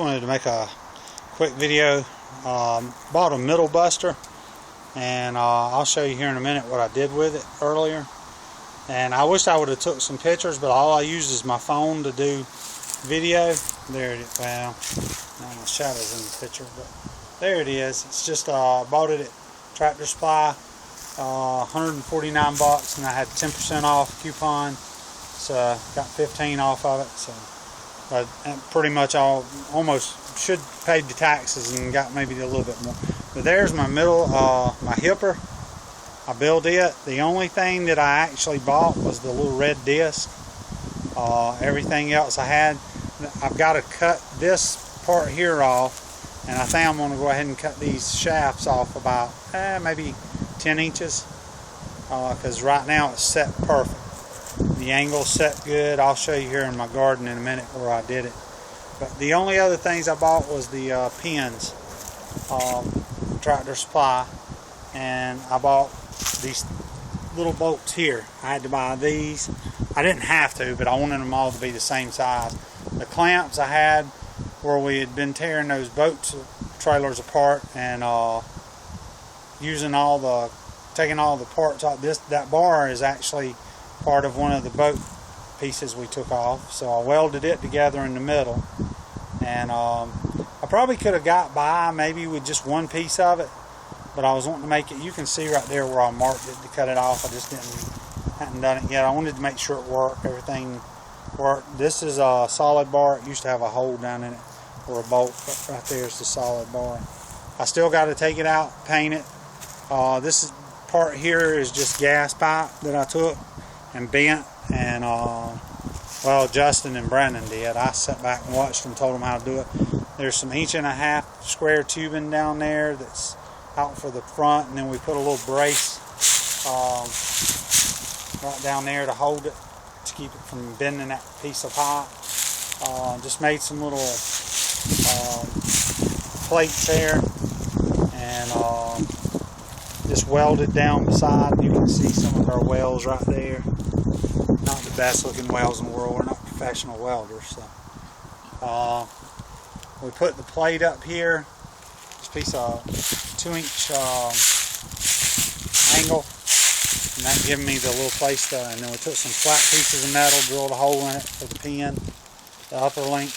Wanted to make a quick video. Bought a middle buster, and I'll show you here in a minute what I did with it earlier. And I wish I would have took some pictures, but all I used is my phone to do video. There it is. Well, now my shadow's in the picture, but there it is. It's just bought it at Tractor Supply, 149 bucks, and I had 10% off coupon, so got 15 off of it. So pretty much almost should paid the taxes and got maybe a little bit more. But there's my middle, my hipper. I built it. The only thing that I actually bought was the little red disc. Everything else I had. I've got to cut this part here off, and I think I'm going to go ahead and cut these shafts off about maybe 10 inches, because right now it's set perfect. The angle's set good. I'll show you here in my garden in a minute where I did it. But the only other things I bought was the pins, Tractor Supply, and I bought these little bolts here. I had to buy these. I didn't have to, but I wanted them all to be the same size. The clamps I had where we had been tearing those boat trailers apart and taking all the parts off. That bar is actually part of one of the boat pieces we took off, so I welded it together in the middle. And I probably could have got by maybe with just one piece of it, but I was wanting to make it. You can see right there where I marked it to cut it off. I just hadn't done it yet. I wanted to make sure it worked. Everything worked. This is a solid bar. It used to have a hole down in it for a bolt, but right there is the solid bar. I still got to take it out, paint it. This part here is just gas pipe that I took and bent, and well, Justin and Brandon did. I sat back and watched them, told them how to do it. There's some 1.5 inch square tubing down there that's out for the front, and then we put a little brace right down there to hold it, to keep it from bending that piece of pipe. Just made some little plates there, and just welded down beside. You can see some of our welds right there. Not the best looking welds in the world. We're not professional welders. So we put the plate up here. This piece of 2-inch angle, and that gave me the little place to. And then we took some flat pieces of metal, drilled a hole in it for the pin, the upper link,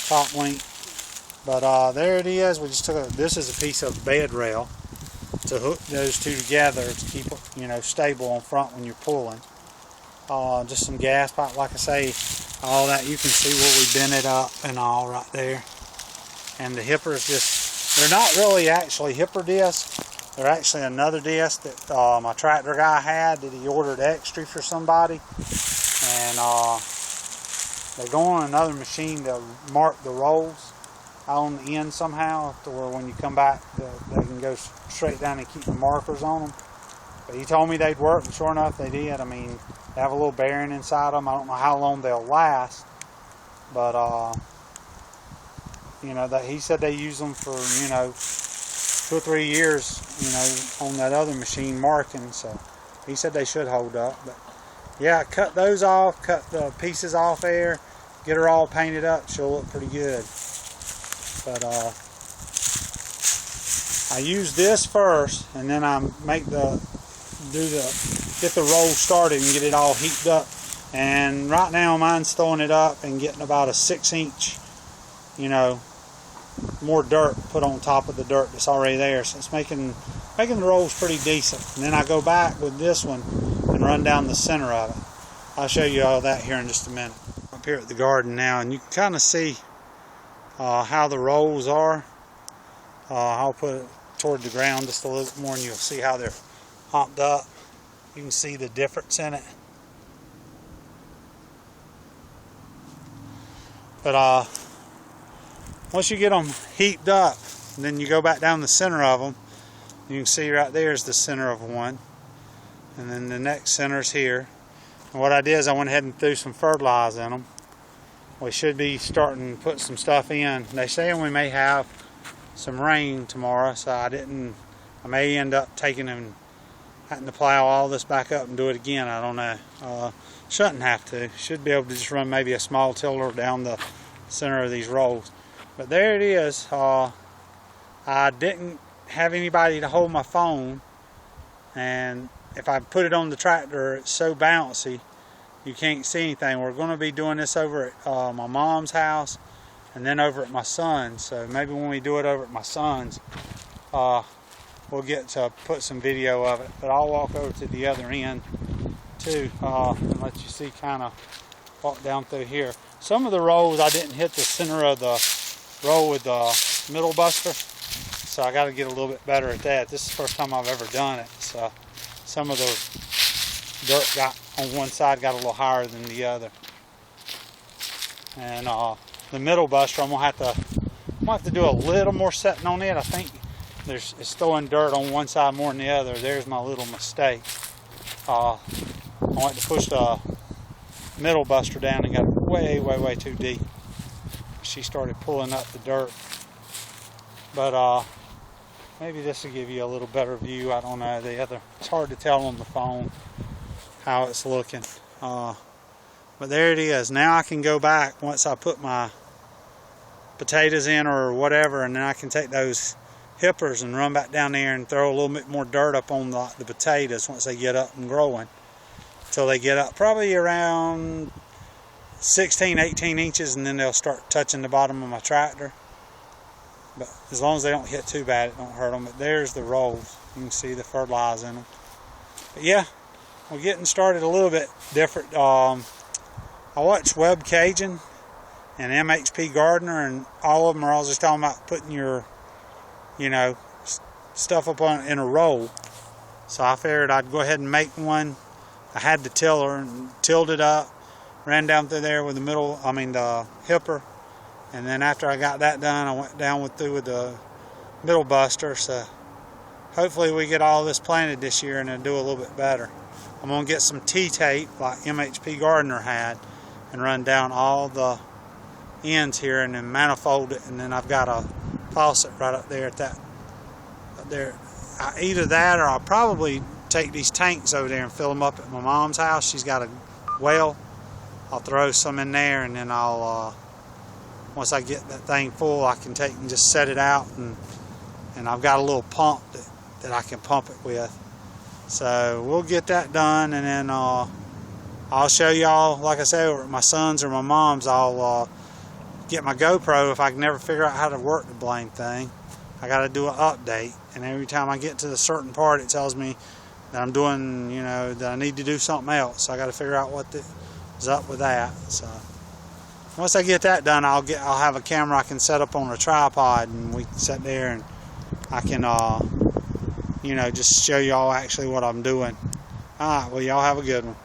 top link. But there it is. We just took this is a piece of bed rail to hook those two together to keep it, stable on front when you're pulling. Just some gas pipe, like I say, all that. You can see where we bent it up and all right there. And the hippers they're not really actually hipper discs. They're actually another disc that my tractor guy had that he ordered extra for somebody. And they go on another machine to mark the rolls on the end somehow, to where when you come back they can go straight down and keep the markers on them. But he told me they'd work, and sure enough they did. I mean, they have a little bearing inside them. I don't know how long they'll last, but that he said they use them for 2 or 3 years, on that other machine marking. So he said they should hold up. But yeah, cut those off, cut the pieces off there, get her all painted up. She'll look pretty good. But I use this first, and then I get the roll started and get it all heaped up. And right now mine's throwing it up and getting about a 6-inch, more dirt put on top of the dirt that's already there. So it's making the rolls pretty decent. And then I go back with this one and run down the center of it. I'll show you all that here in just a minute. Up here at the garden now, and you can kind of see how the rolls are. I'll put it toward the ground just a little bit more, and you'll see how they're hopped up. You can see the difference in it. But once you get them heaped up, and then you go back down the center of them, you can see right there is the center of one, and then the next center is here. And what I did is I went ahead and threw some fertilizer in them. We should be starting to put some stuff in. They say we may have some rain tomorrow, so I may end up taking them, having to plow all this back up and do it again. I don't know. Shouldn't have to. Should be able to just run maybe a small tiller down the center of these rolls. But there it is. I didn't have anybody to hold my phone, and if I put it on the tractor, it's so bouncy you can't see anything. We're going to be doing this over at my mom's house and then over at my son's. So maybe when we do it over at my son's, we'll get to put some video of it. But I'll walk over to the other end too and let you see, kind of walk down through here. Some of the rolls I didn't hit the center of the roll with the middle buster, so I got to get a little bit better at that. This is the first time I've ever done it, so some of the dirt got on one side got a little higher than the other. And the middle buster, I'm gonna have to do a little more setting on it. I think it's throwing dirt on one side more than the other. There's my little mistake. I went to push the middle buster down and got way too deep. She started pulling up the dirt. But maybe this will give you a little better view. I don't know. It's hard to tell on the phone how it's looking. But there it is. Now I can go back once I put my potatoes in or whatever, and then I can take those hippers and run back down there and throw a little bit more dirt up on the potatoes once they get up and growing, until they get up probably around 16-18 inches, and then they'll start touching the bottom of my tractor. But as long as they don't hit too bad, it don't hurt them. But there's the rolls. You can see the fertilizer in them. But yeah, we're getting started a little bit different. I watched Web Cajun and MHP Gardener, and all of them are all just talking about putting your, stuff up in a roll. So I figured I'd go ahead and make one. I had the tiller and tilled it up, ran down through there with the hipper, and then after I got that done, I went down through with the middle buster. So hopefully we get all this planted this year and then do a little bit better. I'm going to get some T-tape like MHP Gardener had and run down all the ends here and then manifold it, and then I've got a faucet right up there at that. There, either that, or I'll probably take these tanks over there and fill them up at my mom's house. She's got a well. I'll throw some in there, and then I'll once I get that thing full, I can take and just set it out, and I've got a little pump that I can pump it with. So we'll get that done, and then I'll show y'all, like I said, over at my son's or my mom's. I'll get my GoPro if I can never figure out how to work the blame thing. I got to do an update, and every time I get to the certain part, it tells me that I'm doing, that I need to do something else. So I got to figure out what is up with that. So once I get that done, I'll have a camera I can set up on a tripod, and we can sit there and I can just show y'all actually what I'm doing. All right, well, y'all have a good one.